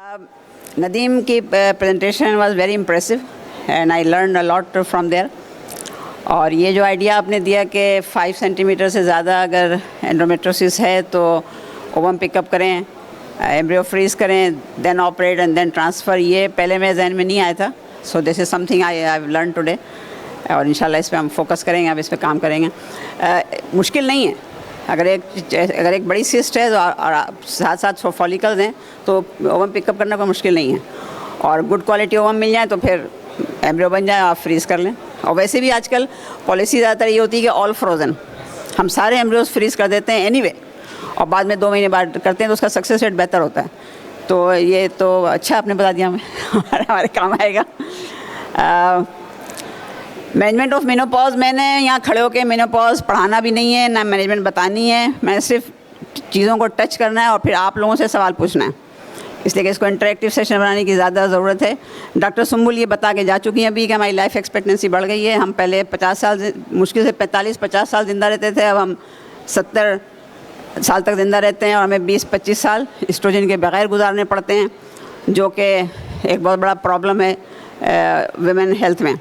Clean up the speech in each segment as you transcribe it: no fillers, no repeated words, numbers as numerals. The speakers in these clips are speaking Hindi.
नदीम की presentation was very impressive and I learn a lot from there. और ये जो आइडिया आपने दिया कि 5 सेंटीमीटर से ज़्यादा अगर एंडोमेट्रोसिस है तो ओवम पिकअप करें, एम्ब्रियो फ्रीज करें, then operate and then transfer, ये पहले मेरे जहन में नहीं आया था। So this is something I have learn today और इंशाल्लाह इस पर हम फोकस करेंगे, अब इस पर काम करेंगे। मुश्किल नहीं है। अगर एक बड़ी सिस्ट है और साथ साथ फॉलिकल्स हैं तो ओवम पिकअप करना कोई मुश्किल नहीं है। और गुड क्वालिटी ओवम मिल जाए तो फिर एम्ब्रियो बन जाए, आप फ्रीज़ कर लें। और वैसे भी आजकल पॉलिसी ज़्यादातर ये होती है कि ऑल फ्रोज़न, हम सारे एम्ब्रियोज फ्रीज़ कर देते हैं एनीवे और बाद में 2 महीने बाद करते हैं तो उसका सक्सेस रेट बेहतर होता है। तो ये तो अच्छा आपने बता दिया हमें हमारे काम आएगा। मैनेजमेंट ऑफ मेनोपॉज, मैंने यहाँ खड़े होकर मेनोपॉज पढ़ाना भी नहीं है, ना मैनेजमेंट बतानी है। मैंने सिर्फ चीज़ों को टच करना है और फिर आप लोगों से सवाल पूछना है, इसलिए कि इसको इंटरेक्टिव सेशन बनाने की ज़्यादा ज़रूरत है। डॉक्टर सुम्बुल ये बता के जा चुकी हैं अभी कि हमारी लाइफ एक्सपेक्टेंसी बढ़ गई है। हम पहले 50 साल, मुश्किल से 45-50 साल ज़िंदा रहते थे, अब हम 70 साल तक ज़िंदा रहते हैं और हमें 20-25 साल एस्ट्रोजन के बगैर गुजारने पड़ते हैं, जो कि एक बहुत बड़ा प्रॉब्लम है वुमेन हेल्थ में।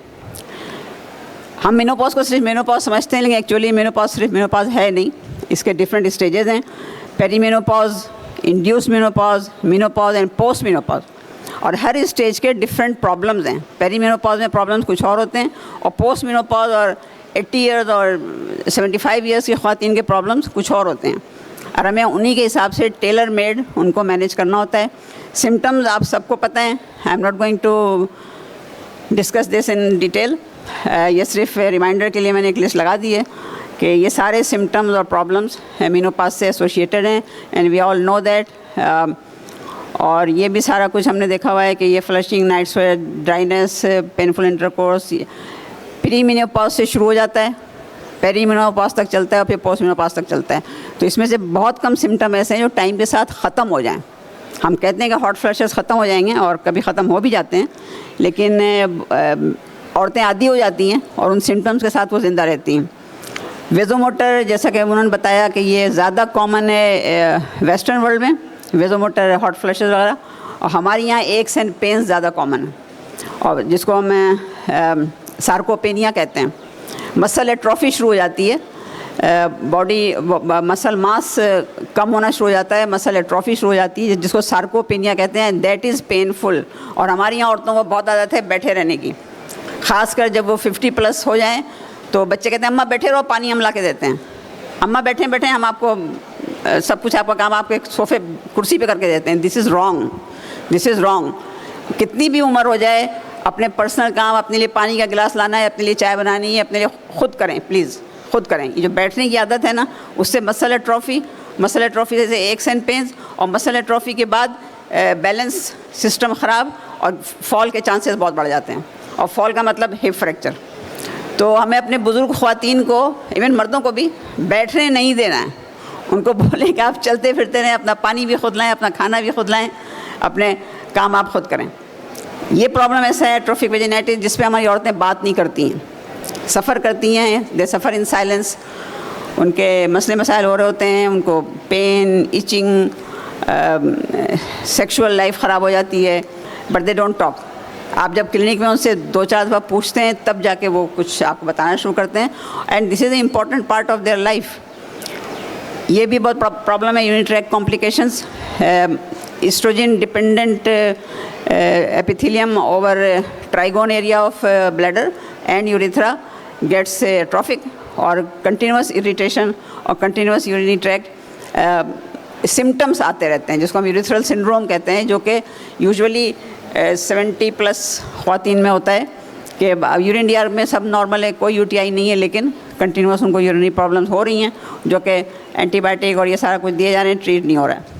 हम मेनोपॉज को सिर्फ मेनोपॉज समझते हैं, लेकिन एक्चुअली मेनोपॉज सिर्फ मेनोपॉज है नहीं, इसके डिफरेंट स्टेजेस हैं। Perimenopause, induce menopause, menopause and post menopause, और हर स्टेज के डिफरेंट प्रॉब्लम्स हैं। पेरीमेनोपॉज में प्रॉब्लम्स कुछ और होते हैं और पोस्ट मेनोपॉज और 80 ईयर्स और 75 ईयर्स की ख़वातीन के प्रॉब्लम्स कुछ और होते हैं और हमें उन्हीं के हिसाब से टेलर मेड उनको मैनेज करना होता है। सिम्टम्स आप सबको पता है, I am not going to discuss this in detail. ये सिर्फ रिमाइंडर के लिए मैंने एक लिस्ट लगा दी है कि ये सारे सिम्टम्स और प्रॉब्लम्स मेनोपॉज से एसोसिएटेड हैं and we all know that. और ये भी सारा कुछ हमने देखा हुआ है कि ये flushing, night sweat, dryness, painful intercourse pre menopause से शुरू हो जाता है, पेरी मेनोपॉज तक चलता है और फिर पोस्ट मेनोपॉज तक चलता है। तो इसमें से बहुत कम सिम्टम ऐसे हैं जो टाइम के साथ ख़त्म हो जाएं। हम कहते हैं कि हॉट फ्लशेस ख़त्म हो जाएंगे और कभी ख़त्म हो भी जाते हैं, लेकिन औरतें आदी हो जाती हैं और उन सिम्टम्स के साथ वो ज़िंदा रहती हैं। वेज़ोमोटर, जैसा कि उन्होंने बताया कि ये ज़्यादा कॉमन है वेस्टर्न वर्ल्ड में, वेज़ोमोटर हॉट फ्लशेस वगैरह, और हमारे यहाँ एक्स एंड पेन्स ज़्यादा कॉमन है और जिसको हम सार्कोपेनिया कहते हैं। मसल एट्रोफी शुरू हो जाती है, बॉडी मसल मास कम होना शुरू हो जाता है, मसल एट्रोफी शुरू हो जाती है जिसको सार्कोपेनिया कहते हैं। That is painful. और हमारे यहाँ औरतों को बहुत आदत है बैठे रहने की, ख़ासकर जब वो 50+ हो जाएं तो बच्चे कहते हैं अम्मा बैठे रहो, पानी हम ला के देते हैं। अम्मा बैठे बैठे हम आपको सब कुछ, आपका काम आपको एक सोफ़े कुर्सी पे करके देते हैं। This is wrong, this is wrong. कितनी भी उम्र हो जाए, अपने पर्सनल काम, अपने लिए पानी का गिलास लाना है, अपने लिए चाय बनानी है, अपने लिए खुद करें, प्लीज़ खुद करें। ये जो बैठने की आदत है ना, उससे मसल एट्रोफी जैसे एक्स एंड पेन्स, और मसल एट्रोफी के बाद बैलेंस सिस्टम ख़राब और फॉल के चांसेस बहुत बढ़ जाते हैं। और फॉल का मतलब हिप फ्रैक्चर। तो हमें अपने बुज़ुर्ग ख़वातीन को, इवन मर्दों को भी बैठने नहीं देना है। उनको बोलें कि आप चलते फिरते रहें, अपना पानी भी खुद लाएँ, अपना खाना भी खुद लाएँ, अपने काम आप खुद करें। ये प्रॉब्लम ऐसा है एट्रोफिक वेजिनाइटिस जिस पे हमारी औरतें बात नहीं करती हैं, सफ़र करती हैं, दे सफ़र इन साइलेंस। उनके मसले मसाइल हो रहे होते हैं, उनको पेन, इचिंग, सेक्सुअल लाइफ ख़राब हो जाती है, बट दे डोंट टॉक। आप जब क्लिनिक में उनसे 2-4 दफ़ा पूछते हैं तब जाके वो कुछ आपको बताना शुरू करते हैं, and this is the important part of their life. ये भी बहुत प्रॉब्लम है, urinary tract complications, oestrogen dependent epithelium over trigone area of bladder and urethra gets atrophic, और continuous irritation और continuous urinary tract symptoms आते रहते हैं जिसको हम यूरिथ्रल सिंड्रोम कहते हैं, जो कि यूजुअली 70+ ख़वातीन में होता है कि यूरिन डीआर में सब नॉर्मल है, कोई यूटीआई नहीं है, लेकिन कंटिन्यूस उनको यूरिनरी प्रॉब्लम्स हो रही हैं जो कि एंटीबायोटिक और ये सारा कुछ दिए जा रहे हैं, ट्रीट नहीं हो रहा है।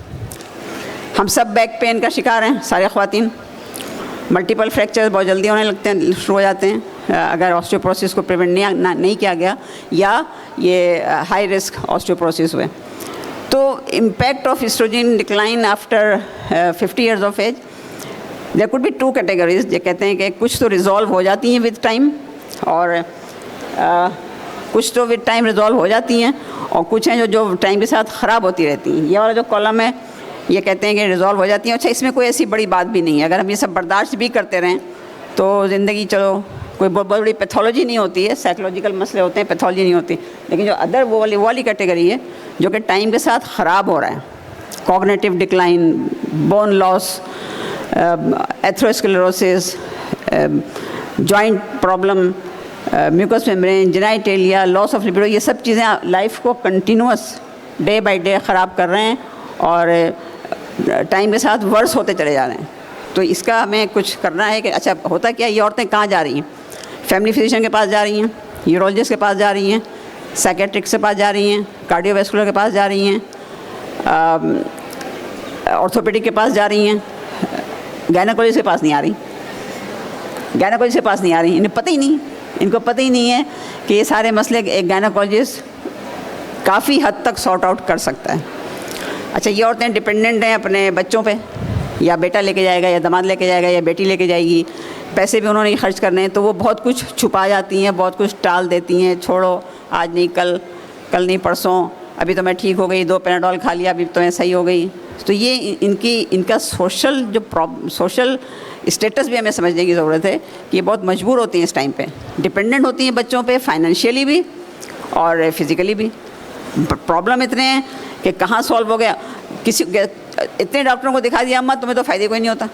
हम सब बैक पेन का शिकार हैं सारे ख़वातीन। मल्टीपल फ्रैक्चर्स बहुत जल्दी होने लगते हैं, शुरू हो जाते हैं अगर ऑस्टियोपोरोसिस को प्रिवेंट नहीं किया गया या ये हाई रिस्क ऑस्टियोपोरोसिस हुए। तो impact of oestrogen decline after 50 years of age, there could be 2 categories. ये कहते हैं कि कुछ तो रिजॉल्व हो जाती हैं विद टाइम और कुछ तो विद टाइम रिजॉल्व हो जाती हैं और कुछ हैं जो टाइम के साथ ख़राब होती रहती हैं। ये वाला जो कॉलम है ये कहते हैं कि रिजॉल्व हो जाती हैं। अच्छा, इसमें कोई ऐसी बड़ी बात भी नहीं है। अगर हम ये सब बर्दाश्त भी करते रहें तो ज़िंदगी चलो कोई बहुत बड़ी पैथोलॉजी नहीं होती है, साइकोलॉजिकल मसले होते हैं, पैथोलॉजी नहीं होती। लेकिन जो अदर वो वाली कैटेगरी है जो कि टाइम के साथ ख़राब हो रहा है, cognitive decline, bone loss, atherosclerosis, joint problem, mucous membrane, genitalia, loss of libido, ये सब चीज़ें लाइफ को कंटिन्यूअस डे बाय डे ख़राब कर रहे हैं और टाइम के साथ वर्स होते चले जा रहे हैं। तो इसका हमें कुछ करना है कि अच्छा होता क्या, ये औरतें कहाँ जा रही हैं? फैमिली फिजिशियन के पास जा रही हैं, यूरोलॉजिस्ट के पास जा रही हैं, साइकेट्रिस्ट के पास जा रही हैं, कार्डियोवैस्कुलर के पास जा रही हैं, ऑर्थोपेडिक के पास जा रही हैं, गायनेकोलॉजिस्ट के पास नहीं आ रही। गायनेकोलॉजिस्ट के पास नहीं आ रही, इन्हें पता ही नहीं, इनको पता ही नहीं है कि ये सारे मसले एक गायनेकोलॉजिस्ट काफ़ी हद तक सॉर्ट आउट कर सकता है। अच्छा, ये औरतें डिपेंडेंट हैं अपने बच्चों पे, या बेटा लेके जाएगा या दामाद लेके जाएगा या बेटी लेके जाएगी, पैसे भी उन्होंने खर्च करने हैं, तो वो बहुत कुछ छुपा जाती हैं, बहुत कुछ टाल देती हैं। छोड़ो, आज नहीं कल, कल नहीं परसों, अभी तो मैं ठीक हो गई, 2 पैनाडोल खा लिया, अभी तो मैं सही हो गई। तो ये इनका सोशल सोशल स्टेटस भी हमें समझने की ज़रूरत है कि ये बहुत मजबूर होती हैं इस टाइम पे, डिपेंडेंट होती हैं बच्चों पे, फाइनेंशियली भी और फिज़िकली भी। प्रॉब्लम इतने हैं कि कहाँ सॉल्व हो गया, किसी इतने डॉक्टरों को दिखा दिया, अम्मा तुम्हें तो फ़ायदे कोई नहीं होता।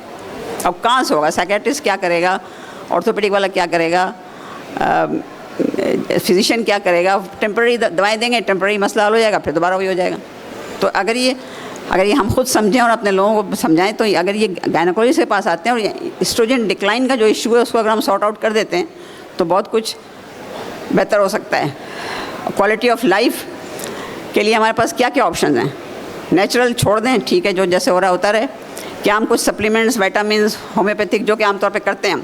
अब कहाँ से होगा? साइकेट्रिस्ट क्या करेगा, ऑर्थोपेडिक वाला क्या करेगा, फिजिशियन क्या करेगा? टेम्पररी दवाएं देंगे, टेम्पररी मसला हल हो जाएगा, फिर दोबारा वही हो जाएगा। तो अगर ये हम खुद समझें और अपने लोगों को समझाएं, तो अगर ये गायनेकोलॉजिस्ट के पास आते हैं और एस्ट्रोजन डिक्लाइन का जो इशू है उसको अगर हम सॉर्ट आउट कर देते हैं तो बहुत कुछ बेहतर हो सकता है। क्वालिटी ऑफ लाइफ के लिए हमारे पास क्या क्या ऑप्शन हैं? नेचुरल छोड़ दें, ठीक है, जो जैसे हो रहा होता रहे। क्या हम कुछ सप्लीमेंट्स, विटामिन्स, होम्योपैथिक जो कि आमतौर पे करते हैं हम,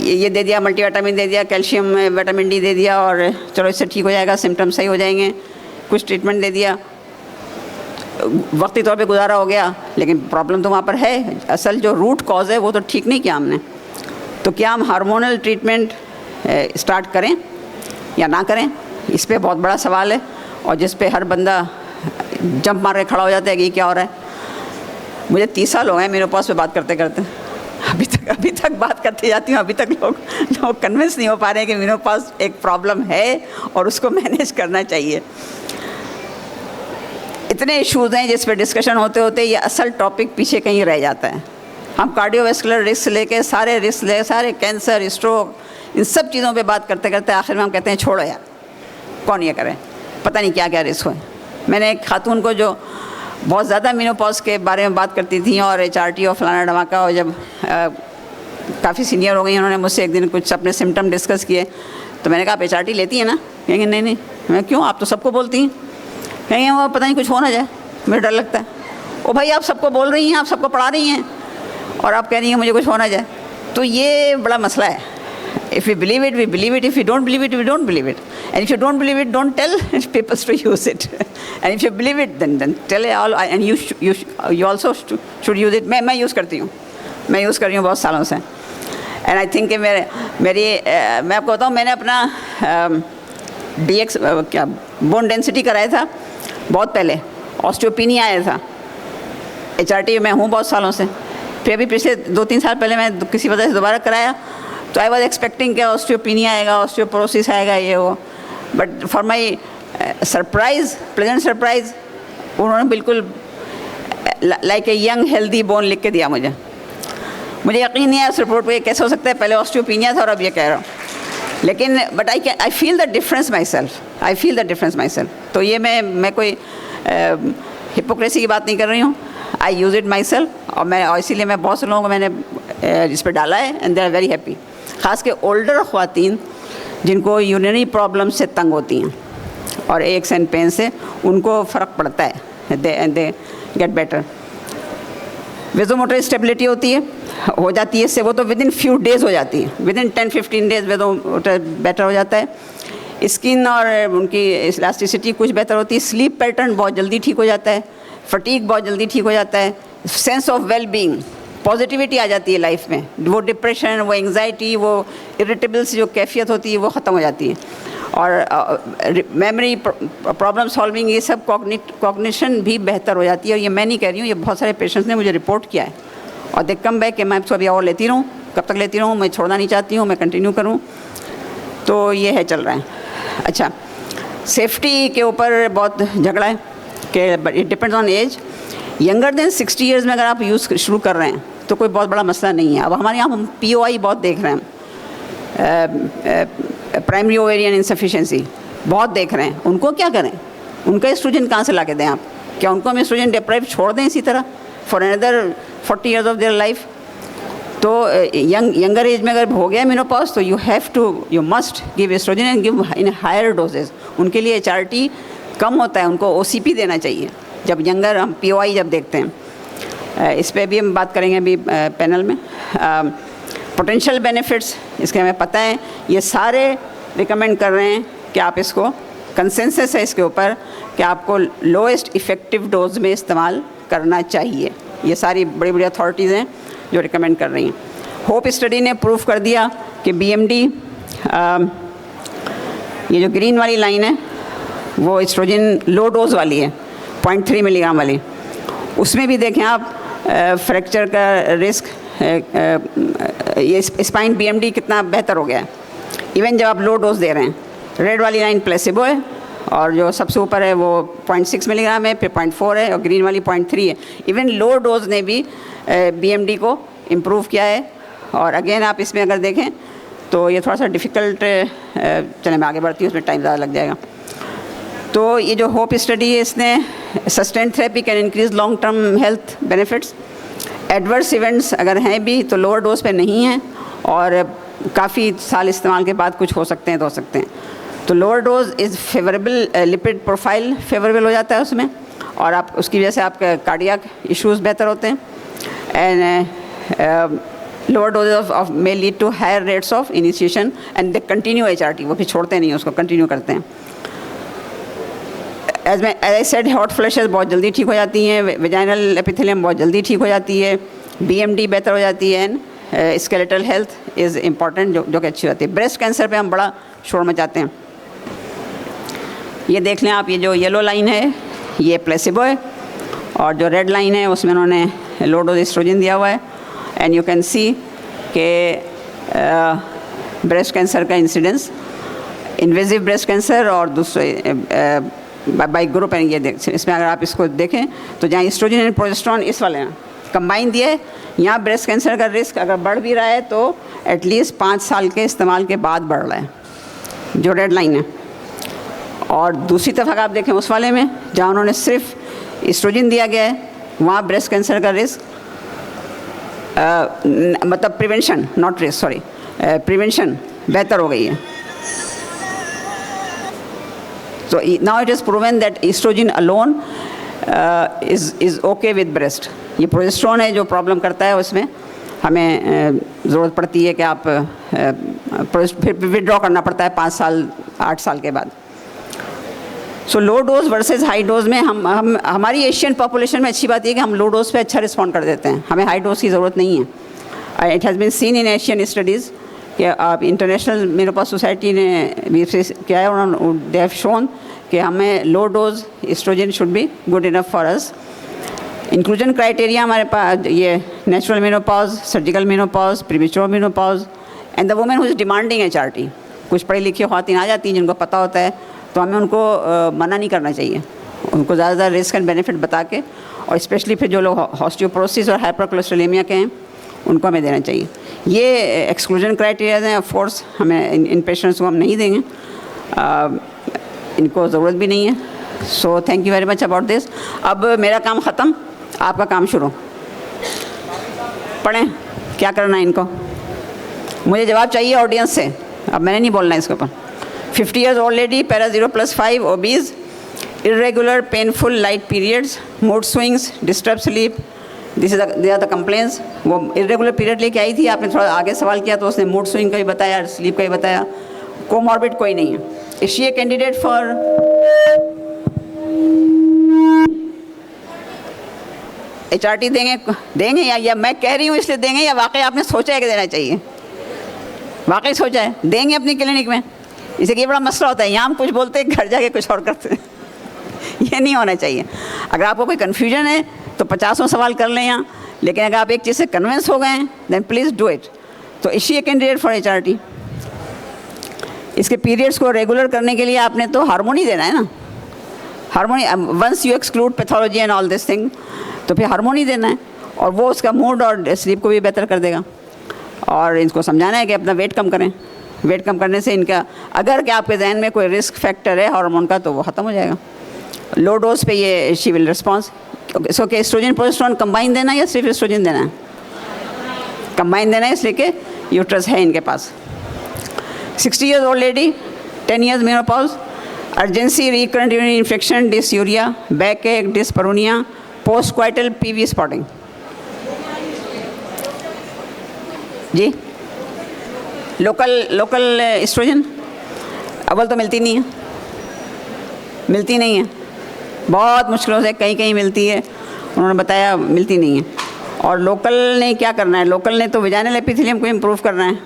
ये दे दिया, मल्टीविटामिन दे दिया, कैल्शियम, विटामिन डी दे दिया और चलो इससे ठीक हो जाएगा, सिम्टम्स सही हो जाएंगे, कुछ ट्रीटमेंट दे दिया, वक्ती तौर पे गुजारा हो गया, लेकिन प्रॉब्लम तो वहाँ पर है। असल जो रूट कॉज है वो तो ठीक नहीं किया हमने। तो क्या हम हार्मोनल ट्रीटमेंट स्टार्ट करें या ना करें? इस पे बहुत बड़ा सवाल है और जिस पे हर बंदा जंप मार के खड़ा हो जाता है कि क्या हो रहा है। मुझे 30 साल हो गए मेनोपॉज पे बात करते करते, अभी तक बात करते जाती हूँ, अभी तक लोग कन्विंस नहीं हो पा रहे हैं कि मेनोपॉज एक प्रॉब्लम है और उसको मैनेज करना चाहिए। इतने इश्यूज़ हैं जिस पे डिस्कशन होते होते ये असल टॉपिक पीछे कहीं रह जाता है। हम कार्डियोवैस्कुलर रिस्क लेके सारे कैंसर, स्ट्रोक, इन सब चीज़ों पे बात करते करते आखिर में हम कहते हैं छोड़ो यार, कौन ये करे, पता नहीं क्या क्या रिस्क हुए। मैंने एक खातून को जो बहुत ज़्यादा मेनोपॉज के बारे में बात करती थी और HRT और फलाना धमाका, और जब काफ़ी सीनियर हो गई उन्होंने मुझसे एक दिन कुछ अपने सिम्टम डिस्कस किए, तो मैंने कहा आप HRT लेती हैं ना? कहेंगे नहीं। मैं क्यों, आप तो सबको बोलती हैं। कहेंगे वो पता नहीं कुछ हो ना जाए, मुझे डर लगता है। ओ भाई, आप सबको बोल रही हैं, आप सबको पढ़ा रही हैं और आप कह रही हैं मुझे कुछ हो ना जाए। तो ये बड़ा मसला है। If we believe it, we believe it. If we don't believe it, we don't believe it. And if you don't believe it, don't tell people to use it. And if you believe it, then tell it all. And you also should use it. मैं यूज़ करती हूँ, मैं यूज़ कर रही हूँ बहुत सालों से। And I think कि मैं आपको बताऊँ, मैंने अपना DX क्या बोन डेंसिटी कराया था बहुत पहले, ऑस्टियोपीनिया आया था। HRT में हूँ बहुत सालों से, फिर अभी पिछले 2-3 साल पहले मैं किसी वजह से दोबारा कराया, तो आई वॉज एक्सपेक्टिंग कि ऑस्टियोपीनिया आएगा, ऑस्टियोपोरोसिस आएगा, ये वो। But for my surprise, pleasant surprise, उन्होंने बिल्कुल like a young healthy bone लिख के दिया मुझे यकीन नहीं है उस रिपोर्ट पे कैसे हो सकता है, पहले ऑस्टियोपीनिया था और अब ये कह रहा हूँ। लेकिन but I feel the difference my self, तो ये मैं कोई हिपोक्रेसी की बात नहीं कर रही हूँ। आई यूज़ इट माई सेल्फ, और इसीलिए मैं बहुत से लोगों को मैंने इस पर डाला है, and they are very happy. ख़ास के ओल्डर ख़वातीन जिनको यूरिनरी प्रॉब्लम से तंग होती हैं और एक्स एंड पेन से, उनको फ़र्क पड़ता है, दे गेट बेटर। वेज़ोमोटर स्टेबिलिटी हो जाती है इससे, वो तो विदिन फ्यू डेज़ हो जाती है, विदिन 10-15 डेज़ वेज़ोमोटर बेटर हो जाता है। स्किन और उनकी इलास्टिसिटी कुछ बेहतर होती है। स्लीप पैटर्न बहुत जल्दी ठीक हो जाता है, फटीग बहुत जल्दी ठीक हो जाता है, sense of well being, positivity आ जाती है लाइफ में, वो डिप्रेशन, वो एंग्जाइटी, वो इरिटेबल्स जो कैफियत होती है वो ख़त्म हो जाती है। और मेमोरी प्रॉब्लम सॉल्विंग, ये सब कॉग्निशन भी बेहतर हो जाती है। और ये मैं नहीं कह रही हूँ, ये बहुत सारे पेशेंट्स ने मुझे रिपोर्ट किया है और दे कम बैक कि मैं इसको अभी और लेती रहूँ, कब तक लेती रहूँ, मैं छोड़ना नहीं चाहती हूँ, मैं कंटिन्यू करूँ। तो ये है, चल रहा है। अच्छा, सेफ्टी के ऊपर बहुत झगड़ा है कि it depends on age. Younger than 60 years में अगर आप यूज़ शुरू कर रहे हैं तो कोई बहुत बड़ा मसला नहीं है। अब हमारे यहाँ हम POI बहुत देख रहे हैं, प्राइमरी ओवेरियन इनसफिशिएंसी बहुत देख रहे हैं। उनको क्या करें? उनका एस्ट्रोजन कहाँ से ला के दें आप? क्या उनको हम एस्ट्रोजन डिप्राइव छोड़ दें इसी तरह for another 40 years of their life? तो यंगर एज में अगर हो गया मेनोपॉज तो you must give oestrogen and give in higher doses. उनके लिए HRT कम होता है, उनको OCP देना चाहिए जब यंगर हम POI जब देखते हैं। इस पर भी हम बात करेंगे अभी पैनल में। पोटेंशियल बेनिफिट्स इसके हमें पता है, ये सारे रिकमेंड कर रहे हैं कि आप इसको, कंसेंसस है इसके ऊपर कि आपको लोएस्ट इफ़ेक्टिव डोज में इस्तेमाल करना चाहिए। ये सारी बड़ी बड़ी अथॉरिटीज़ हैं जो रिकमेंड कर रही हैं। होप स्टडी ने प्रूव कर दिया कि BMD, ये जो ग्रीन वाली लाइन है वो एस्ट्रोजन लो डोज वाली है, 0.3 मिलीग्राम वाली। उसमें भी देखें आप फ्रैक्चर का रिस्क, ये स्पाइन BMD कितना बेहतर हो गया है इवन जब आप लो डोज दे रहे हैं। रेड वाली लाइन प्लेसिबो है और जो सबसे ऊपर है वो 0.6 मिलीग्राम है, फिर 0.4 है और ग्रीन वाली 0.3 है। इवन लो डोज ने भी BMD को इम्प्रूव किया है। और अगेन आप इसमें अगर देखें तो ये थोड़ा सा डिफ़िकल्ट, चले मैं आगे बढ़ती हूँ, उसमें टाइम ज़्यादा लग जाएगा। तो ये जो होप स्टडी है इसने sustain therapy can increase long term health benefits. Adverse events अगर हैं भी तो लोअर डोज पे नहीं हैं और काफ़ी साल इस्तेमाल के बाद कुछ हो सकते हैं तो हो सकते हैं। तो lower dose is favourable, lipid profile favourable हो जाता है उसमें और आप उसकी वजह से आपके कार्डियक इश्यूज़ बेहतर होते हैं। And lower doses of may lead to higher rates of initiation and they continue HRT, वो भी छोड़ते नहीं, उसको कंटिन्यू करते हैं। As I said, hot flashes बहुत जल्दी ठीक हो जाती हैं, वेजाइनल एपिथेलियम बहुत जल्दी ठीक हो जाती है, BMD बेहतर हो जाती है, and skeletal health is important जो कि अच्छी होती है। ब्रेस्ट कैंसर पे हम बड़ा शोर मचाते हैं। ये देख लें आप, ये जो येलो लाइन है ये प्लेसिबो है और जो रेड लाइन है उसमें उन्होंने लो डोज एस्ट्रोजन दिया हुआ है। एंड यू कैन सी के ब्रेस्ट कैंसर का इंसिडेंस, इन्वेजिव ब्रेस्ट कैंसर और दूसरे बाई ग्रुप है। ये इसमें अगर आप इसको देखें तो जहाँ एस्ट्रोजन एंड प्रोजेस्टेरोन इस वाले हैं कंबाइन दिए, यहाँ ब्रेस्ट कैंसर का रिस्क अगर बढ़ भी रहा है तो एटलीस्ट 5 साल के इस्तेमाल के बाद बढ़ रहा है, जो रेड लाइन है। और दूसरी तरफ अगर आप देखें उस वाले में जहाँ उन्होंने सिर्फ एस्ट्रोजन दिया गया है, वहाँ ब्रेस्ट कैंसर का रिस्क, मतलब prevention, not risk, sorry, prevention बेहतर हो गई है। So now it is proven that estrogen alone is okay with breast. ये प्रोजेस्टेरोन है जो प्रॉब्लम करता है, उसमें हमें ज़रूरत पड़ती है कि आप फिर विड्रॉ करना पड़ता है 5 साल 8 साल के बाद। So low dose versus high dose में हम हमारी एशियन पॉपुलेशन में अच्छी बात यह कि हम लो डोज पे अच्छा रिस्पॉन्ड कर देते हैं, हमें हाई डोज की ज़रूरत नहीं है। It has been seen in Asian studies कि आप इंटरनेशनल मेनोपॉज सोसाइटी ने भी किया है, उन्होंने दे हैव शोन कि हमें low dose oestrogen should be good enough for us. Inclusion criteria हमारे पास ये natural menopause, surgical menopause, premature menopause and the women who is demanding HRT। कुछ पढ़ी लिखी ख़वातीन आ जाती हैं जिनको पता होता है, तो हमें उनको मना नहीं करना चाहिए, उनको ज़्यादा ज़्यादा रिस्क एंड बेनिफिट बता के, और स्पेशली फिर जो लोग ऑस्टियोपोरोसिस और हाइपरकोलेस्टेरोलेमिया के हैं उनको हमें देना चाहिए। ये एक्सक्लूजन क्राइटेरिया हैं, ऑफ कोर्स हमें इन पेशेंट्स को हम नहीं देंगे, इनको ज़रूरत भी नहीं है। So thank you very much about this. अब मेरा काम ख़त्म, आपका काम शुरू। पढ़ें, क्या करना है इनको, मुझे जवाब चाहिए ऑडियंस से, अब मैंने नहीं बोलना है इसके ऊपर। 50 years old lady, para 0+5, obese, irregular, painful, light periods, mood swings, disturbed sleep. These are the complaints. वो irregular period लेके आई थी, आपने थोड़ा आगे सवाल किया तो उसने mood swing का ही बताया, sleep का ही बताया, comorbid कोई नहीं है। Is she a candidate for HRT? देंगे या मैं कह रही हूँ इसलिए देंगे, या वाकई आपने सोचा है कि देना चाहिए? वाकई सोचा है, देंगे अपनी क्लिनिक में? इसे ये बड़ा मसला होता है, यहाँ हम कुछ बोलते हैं, घर जाके कुछ और करते हैं। ये नहीं होना चाहिए। अगर आपको कोई कन्फ्यूजन है तो 50 सवाल कर लें यहाँ, लेकिन अगर आप एक चीज़ से कन्विंस हो गए हैं देन प्लीज़ डू इट। तो is she a candidate for HRT? इसके पीरियड्स को रेगुलर करने के लिए आपने तो हार्मोनी देना है ना, hormone. Once you exclude pathology and all this thing, तो फिर हार्मोनी देना है, और वो उसका मूड और स्लीप को भी बेहतर कर देगा। और इनको समझाना है कि अपना वेट कम करें। वेट कम करने से इनका, अगर कि आपके जहन में कोई रिस्क फैक्टर है हार्मोन का, तो वो ख़त्म हो जाएगा। लो डोज पे ये शी विल रिस्पॉन्स। सो कि एस्ट्रोजन प्रोजेस्टेरोन कंबाइन देना है या सिर्फ एस्ट्रोजन देना है? कंबाइन देना है, इसलिए कि यूट्रस है इनके पास। 60 years old lady, 10 years menopause, urgency recurrent urinary infection, dysuria, backache, dyspareunia, postcoital PV spotting। जी, लोकल एस्ट्रोजन अव्वल तो मिलती नहीं है, मिलती नहीं है, बहुत मुश्किलों से कहीं कहीं मिलती है, उन्होंने बताया मिलती नहीं है। और लोकल ने क्या करना है? लोकल ने तो वेजाइनल एपिथेलियम को इम्प्रूव करना है,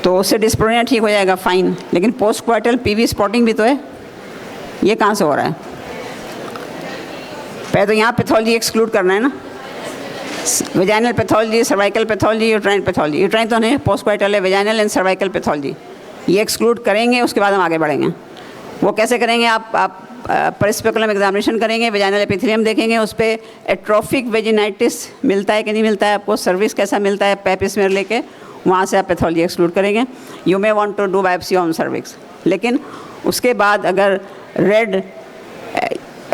तो उससे डिस्प्रोनिया ठीक हो जाएगा, फाइन। लेकिन पोस्ट क्वार्टल PV स्पॉटिंग भी तो है, ये कहाँ से हो रहा है? पहले तो यहाँ पैथोलॉजी एक्सक्लूड करना है ना, vaginal pathology, cervical pathology, uterine pathology. Uterine तो नहीं, पोस्ट क्वार्टल है, वेजाइनल एंड सर्वाइकल पैथोलॉजी, ये एक्सक्लूड करेंगे, उसके बाद हम आगे बढ़ेंगे। वो कैसे करेंगे? आप परिस्पेकुलम एग्जामिनेशन करेंगे, वेजाइनल एपिथेलियम देखेंगे, उस पर एट्रोफिक वेजिनाइटिस मिलता है कि नहीं मिलता है, आपको सर्विस कैसा मिलता है, पैप स्मेयर लेके, वहाँ से आप पैथोलॉजी एक्सक्लूड करेंगे। You may want to do biopsy on cervix, लेकिन उसके बाद अगर रेड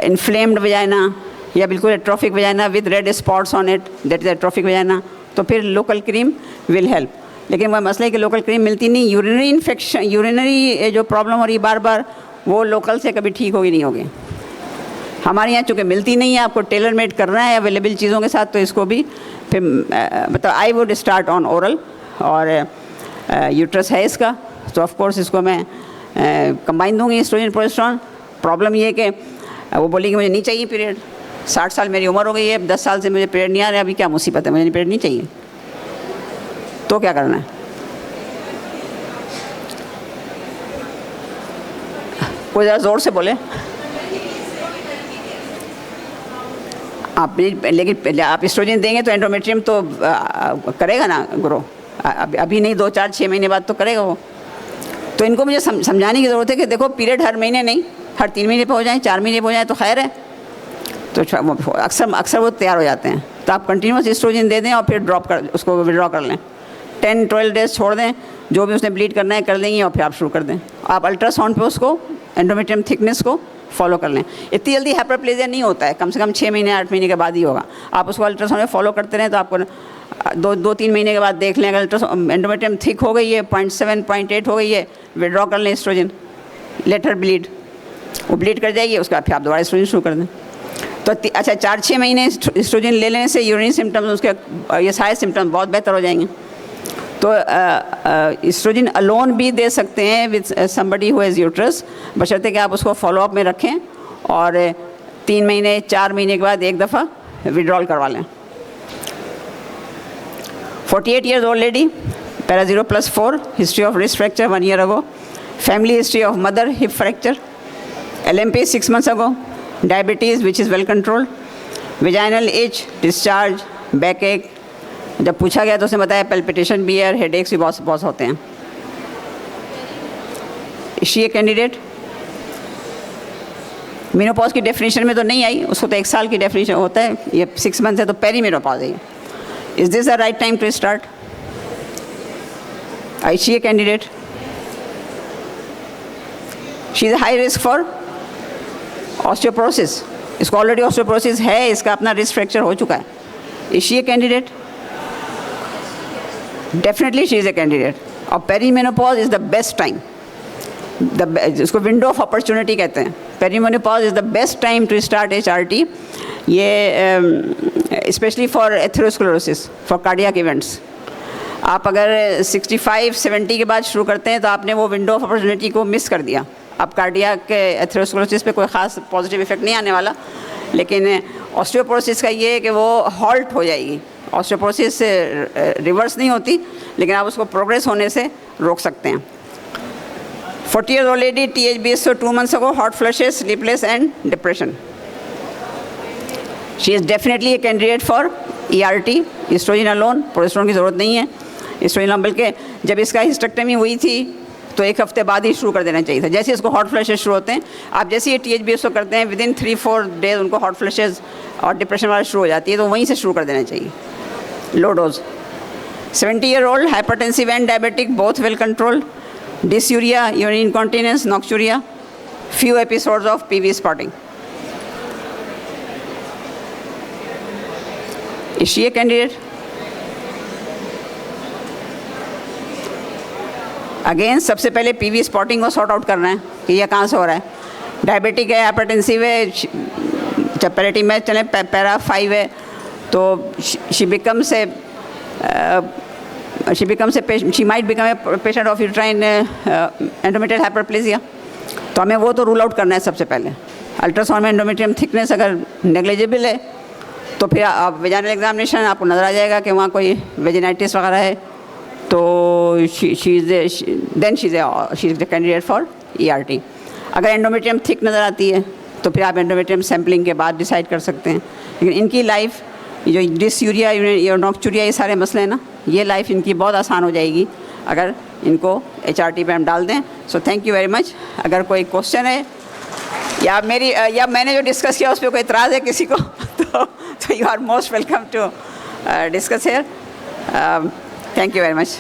इन्फ्लेम्ड वेजाइना या बिल्कुल atrophic vagina with red spots on it, that is atrophic vagina, तो फिर लोकल क्रीम विल हेल्प। लेकिन वह मसला है कि लोकल क्रीम मिलती नहीं। यूरिनरी इन्फेक्शन, यूरिनरी जो प्रॉब्लम हो रही है बार बार, वो लोकल से कभी ठीक होगी नहीं होगी। हमारे यहाँ चूँकि मिलती नहीं है, आपको टेलर मेड करना है अवेलेबल चीज़ों के साथ, तो इसको भी फिर मतलब I would start on oral. और यूट्रस है इसका, तो ऑफ कोर्स इसको मैं कंबाइन दूंगी एस्ट्रोजन प्रोजेस्टेरोन। प्रॉब्लम ये है कि वो बोली कि मुझे नहीं चाहिए पीरियड, 60 साल मेरी उम्र हो गई है, 10 साल से मुझे पीरियड नहीं आ रहा है, अभी क्या मुसीबत है, मुझे पीरियड नहीं चाहिए, तो क्या करना है? कोई ज़रा ज़ोर से बोले आप। लेकिन आप एस्ट्रोजन देंगे तो एंडोमेट्रियम तो करेगा ना ग्रो, अभी नहीं, 2, 4, 6 महीने बाद तो करेगा वो। तो इनको मुझे समझाने की ज़रूरत है कि देखो पीरियड हर महीने नहीं, हर 3 महीने पे हो जाए, 4 महीने पे हो जाए तो खैर है। तो अक्सर वो तैयार हो जाते हैं। तो आप कंटिन्यूस एस्ट्रोजन दे दें और फिर ड्रॉप कर, उसको विड्रॉ कर लें, 10-12 डेज छोड़ दें, जो भी उसने ब्लीड करना है कर देंगे, और फिर आप शुरू कर दें। आप अल्ट्रासाउंड पे उसको एंडोमेट्रियम थिकनेस को फॉलो कर लें। इतनी जल्दी हाइपरप्लेजिया नहीं होता है, कम से कम 6 महीने 8 महीने के बाद ही होगा। आप उसको अल्ट्रासाउंड में फॉलो करते रहें, तो आपको 2-3 महीने के बाद देख लें, अगर अल्ट्रासाउंड एंडोमेट्रियम थिक हो गई है, 0.7 0.8 हो गई है, विड्रॉ कर लें एस्ट्रोजन, लेट हर ब्लीड, वो ब्लीड कर जाएगी, उसके बाद फिर आप दोबारा एस्ट्रोजन शुरू कर दें। तो अच्छा 4-6 महीने एस्ट्रोजन ले लेने से यूरिन सिम्टम्स, उसके ये सारे सिम्टम्स बहुत बेहतर हो जाएंगे। तो एस्ट्रोजन अलोन भी दे सकते हैं with somebody who has uterus, बशर्ते कि आप उसको फॉलोअप में रखें और 3 महीने 4 महीने के बाद एक दफ़ा विड्रॉल करवा लें। 48 years old lady, para 0+4, history of wrist fracture 1 year ago, family history of mother hip fracture, LMP 6 months ago, diabetes which is well controlled, vaginal itch, discharge, backache। जब पूछा गया तो उसने बताया palpitation भी है और headaches भी बहुत होते हैं। Is she a candidate? Menopause की डेफिनेशन में तो नहीं आई, उसको तो 1 साल की डेफिनेशन होता है, ये 6 months है तो पेरीमेनोपॉज है। Is this the right time to start? Is she a candidate? She is a high risk for osteoporosis. इसको ऑलरेडी osteoporosis है, इसका अपना रिस्क फ्रैक्चर हो चुका है। Is she a candidate? Definitely she is a candidate. और perimenopause is the best time, इसको विंडो ऑफ अपॉर्चुनिटी कहते हैं। Perimenopause is the best time to start HRT, ये specially for atherosclerosis, for cardiac events. आप अगर 65-70 के बाद शुरू करते हैं तो आपने वो विंडो ऑफ अपॉर्चुनिटी को मिस कर दिया। अब कार्डियक एथेरोस्क्लेरोसिस पे कोई ख़ास पॉजिटिव इफेक्ट नहीं आने वाला, लेकिन ऑस्टियोपोरोसिस का ये है कि वो हॉल्ट हो जाएगी। ऑस्टियोपोरोसिस से रिवर्स नहीं होती, लेकिन आप उसको प्रोग्रेस होने से रोक सकते हैं। 40 years old lady, THBS, so 2 months ago, hot flushes, sleepless and depression. She is definitely a candidate for ERT, oestrogen alone, progesterone की ज़रूरत नहीं है। एस्ट्रोजन बल्कि जब इसका हिस्टेक्टमी हुई थी तो 1 हफ्ते बाद ही शुरू कर देना चाहिए था। जैसे इसको हॉट फ्लैशेस शुरू होते हैं, आप जैसे ये THBS को करते हैं, विदिन 3-4 डेज उनको हॉट फ्लैशेस और डिप्रेशन वाला शुरू हो जाती है, तो वहीं से शुरू कर देना चाहिए। Low dose. 70-year-old, hypertensive and diabetic, both well controlled. Dysuria, urinary incontinence, nocturia, few episodes of PV spotting. Is she a candidate? Again सबसे पहले PV स्पॉटिंग को सॉर्ट आउट करना है कि यह कहाँ से हो रहा है। डायबिटिक है, हाइपरटेंसिव है, जब पैरेटी में चले पैरा 5 है, तो she might become a patient of uterine endometrial hyperplasia. तो हमें वो तो रूल आउट करना है सबसे पहले। अल्ट्रासाउंड में एंडोमेट्रियम थिकनेस अगर नेग्लिजिबल है तो फिर आप वेजाइनल एग्जामिनेशन आपको नज़र आ जाएगा कि वहाँ कोई वेजिनाइटिस वगैरह है, तो she is the candidate for ERT। अगर एंडोमेट्रियम थिक नज़र आती है तो फिर आप एंडोमेट्रियम सैम्पलिंग के बाद डिसाइड कर सकते हैं। लेकिन इनकी लाइफ जो डिसयूरिया या नॉक्चूरिया ये सारे मसले हैं ना, ये लाइफ इनकी बहुत आसान हो जाएगी अगर इनको HRT पे हम डाल दें। So thank you very much. अगर कोई क्वेश्चन है या मैंने जो डिस्कस किया उस पर कोई इतराज़ है किसी को तो you are most welcome to discuss here. Thank you very much.